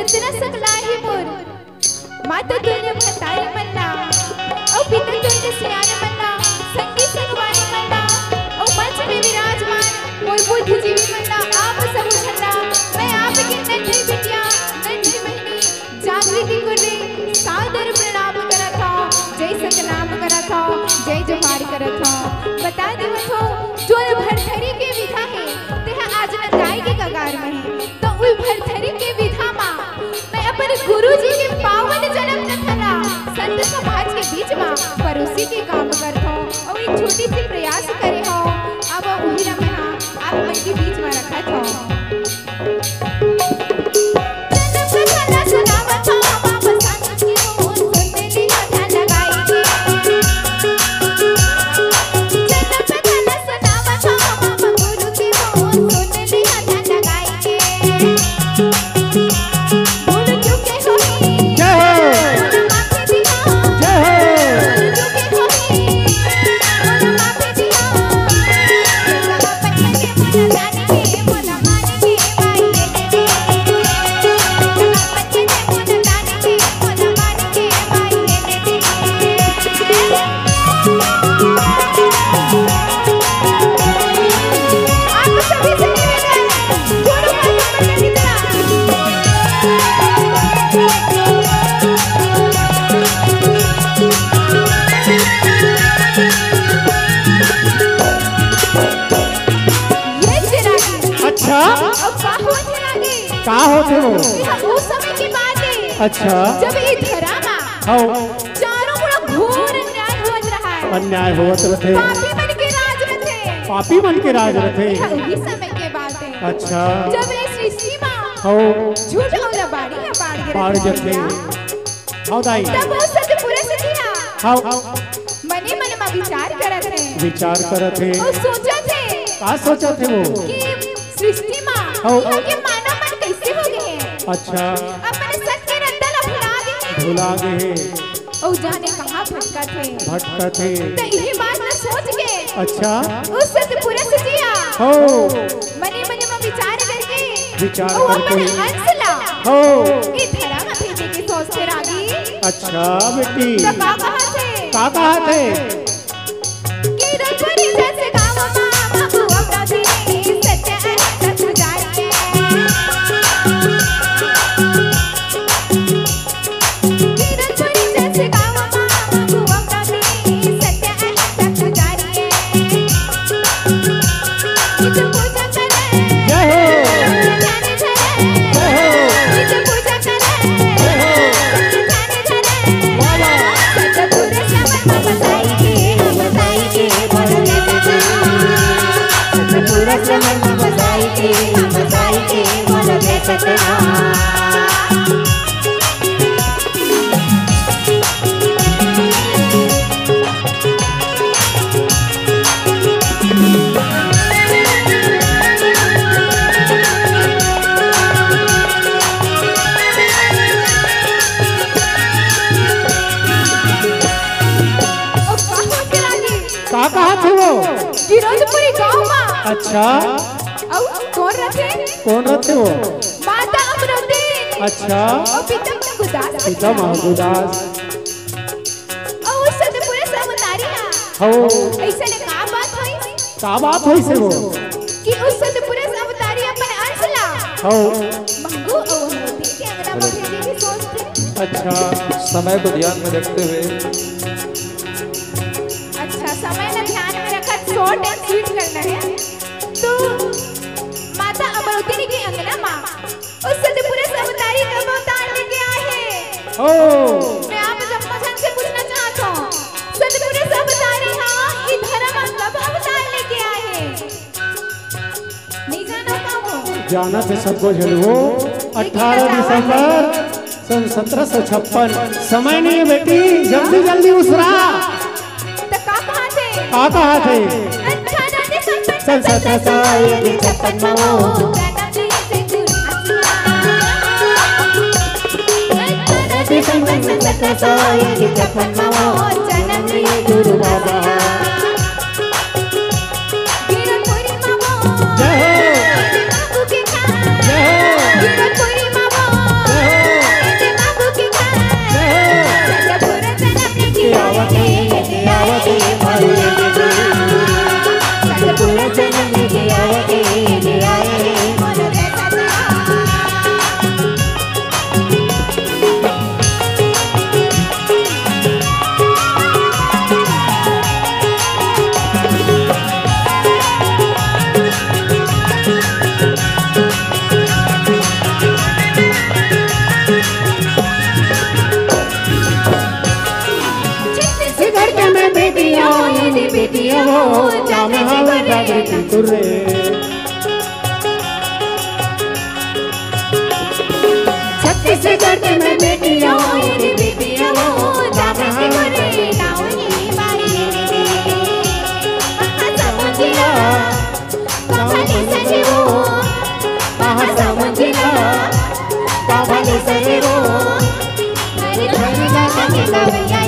जितना सकलाही मोर माता तुझे भताई मन्ना और पिता तुझे सियाना मन्ना संगी संगवानी मन्ना और मंच में विराजमान मोर बुद्ध जीवी मन्ना आप सब छन्ना मैं आपकी नन्ही बिटिया नन्ही बहनी जागृति गुर्रे सादर प्रणाम करा था जय सतनाम करा था जय जोहार करा था बता दे हो जो भरथरी के विधा है तेहा आज नंदाई के कगार में है तो उस भरथरी के विधा मां पर गुरु जी के पावन जन्म नथला संत समाज के बीच में पड़ोसी के काम करत हो और एक छोटी सी प्रयास करे हो अब वही रमे आप मन के बीच में रखत हो का होते हो उस समय की बात है अच्छा जब ये धरामा चारों बड़ा घोर अन्याय हो रहा है अन्याय होत रहे पापी मन के राज रथे उसी समय के बात है अच्छा जब ये सृष्टि मां झूठ और बाड़ी पाड़ जते हाउ दाई तब वो सतपुरुष सतिया हाउ मने मन में विचार करत है और सोचा थे का सोचा थे वो कि सृष्टि मां के मानव मन कैसे हो गए हैं अच्छा अपने सत्य रत्न भुला गए और जाने कहां भटका थे तो यही बात न सोच के अच्छा उस सतपुरुष जिया हो मने मने में विचार करके हंसला हो ये धरा में भेजे की सोचते रागी अच्छा बेटी तो का कहा थे कि रघुपति जैसे गाँव माँ बाबू अपराधी सत्य सत्य जानिए कि रघुपति जैसे गाँव माँ बाबू अपराधी सत्य सत्य जानिए इसे पूजा करे जय हो जाने चले इसे पूजा करे जाने चले वाला सतपुरुष मन बताई के बोलो सतपुरुष मन बताई के बोलो सतना कहा थे वो गिरोधपुरी गांव में अच्छा और कौन रहते वो माता अमृति अच्छा और पिता महगुदास और और सतपुरुष अवतारिया हो ऐसे ने का बात होई का बात होई से वो कि उस सतपुरुष अवतारी अपन अंशला हो मंगू और मोती के अंगना में भेजे की सोचते। अच्छा समय को ध्यान में रखते हुए अच्छा समय ना ध्यान में रखा शॉर्ट एंड स्वीट करना है। तो माता अमरवती के अंगना मां उस सतपुरुष अवतारी कब अवतार लेके आए हैं। हो मैं आप जम्मू से पूछना चाहता हूँ सतपुरुष अवतारी हाँ इधर कब अवतार लेके आए हैं। नहीं जाना का वो जाना थे सबको झलवो 18 दिसंबर सन 1756 समय नहीं है बेटी जल्दी जल्दी उसरा तो का कहाँ थे का कहा थे 18 दिसंबर सन 1756 गुरु बाबा गिरपुरी मामो जय हो बाबू के खान जय हो गिरपुरी मामो बाबू के खान सतपुरुष जन्म की आवते सतपुरुष जन्म की आवते मोर कैसा बेटिया हो जाम हवा जागृति तुरे छत्तीसगढ़ में बेटिया ये बेटिया हो जाम हवा जागृति नाउनी बाई महासमुंदरा कहानी सजे हो महासमुंदरा कहानी सजे हो हरे हरे गाता के गवैया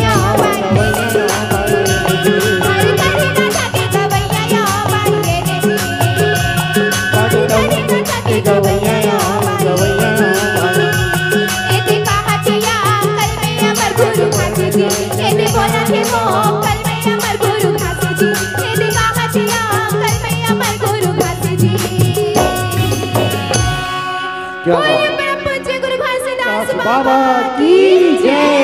बाबा की जय।